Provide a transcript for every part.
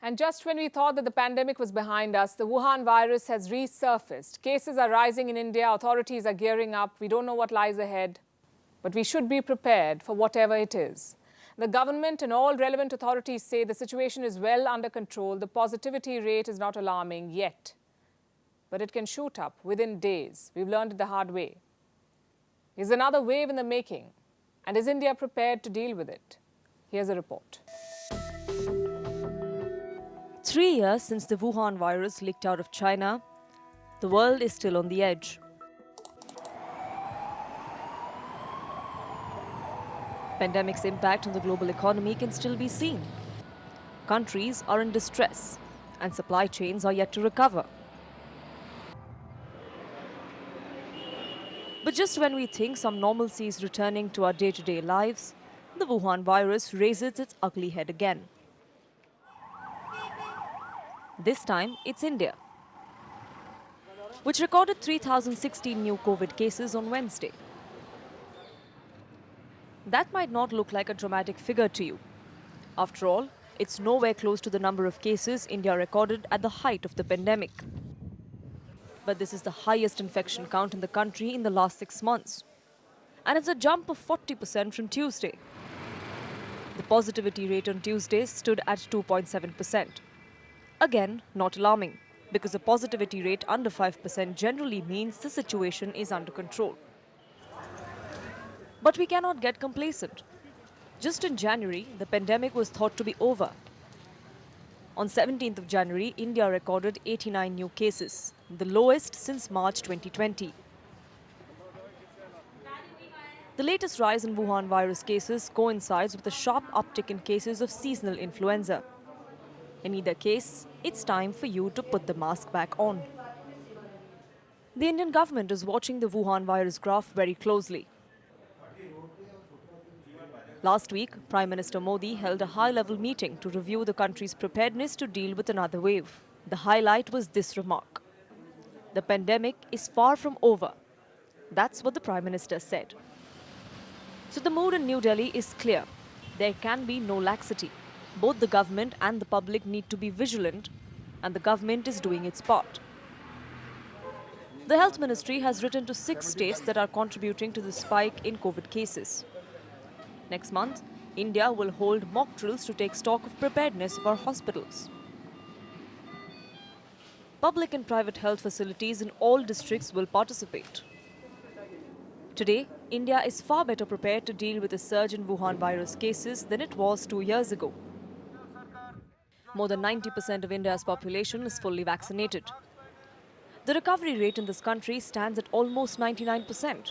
And just when we thought that the pandemic was behind us, the Wuhan virus has resurfaced. Cases are rising in India, authorities are gearing up. We don't know what lies ahead, but we should be prepared for whatever it is. The government and all relevant authorities say the situation is well under control. The positivity rate is not alarming yet, but it can shoot up within days. We've learned it the hard way. Is another wave in the making? And is India prepared to deal with it? Here's a report. 3 years since the Wuhan virus leaked out of China, the world is still on the edge. Pandemic's impact on the global economy can still be seen. Countries are in distress, and supply chains are yet to recover. But just when we think some normalcy is returning to our day-to-day lives, the Wuhan virus raises its ugly head again. This time, it's India, which recorded 3,016 new COVID cases on Wednesday. That might not look like a dramatic figure to you. After all, it's nowhere close to the number of cases India recorded at the height of the pandemic. But this is the highest infection count in the country in the last 6 months. And it's a jump of 40% from Tuesday. The positivity rate on Tuesday stood at 2.7%. Again, not alarming, because a positivity rate under 5% generally means the situation is under control. But we cannot get complacent. Just in January, the pandemic was thought to be over. On 17th of January, India recorded 89 new cases, the lowest since March 2020. The latest rise in Wuhan virus cases coincides with a sharp uptick in cases of seasonal influenza. In either case, it's time for you to put the mask back on. The Indian government is watching the Wuhan virus graph very closely. Last week, Prime Minister Modi held a high-level meeting to review the country's preparedness to deal with another wave. The highlight was this remark: "The pandemic is far from over." That's what the Prime Minister said. So the mood in New Delhi is clear. There can be no laxity. Both the government and the public need to be vigilant, and the government is doing its part. The Health Ministry has written to 6 states that are contributing to the spike in COVID cases. Next month, India will hold mock drills to take stock of preparedness of our hospitals. Public and private health facilities in all districts will participate. Today, India is far better prepared to deal with the surge in Wuhan virus cases than it was 2 years ago. More than 90% of India's population is fully vaccinated. The recovery rate in this country stands at almost 99%.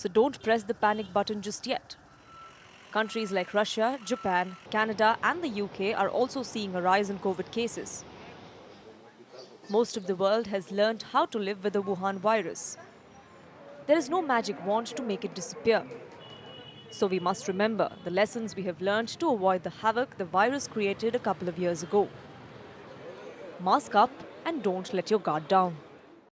So don't press the panic button just yet. Countries like Russia, Japan, Canada and the UK are also seeing a rise in COVID cases. Most of the world has learned how to live with the Wuhan virus. There is no magic wand to make it disappear. So we must remember the lessons we have learned to avoid the havoc the virus created a couple of years ago. Mask up and don't let your guard down.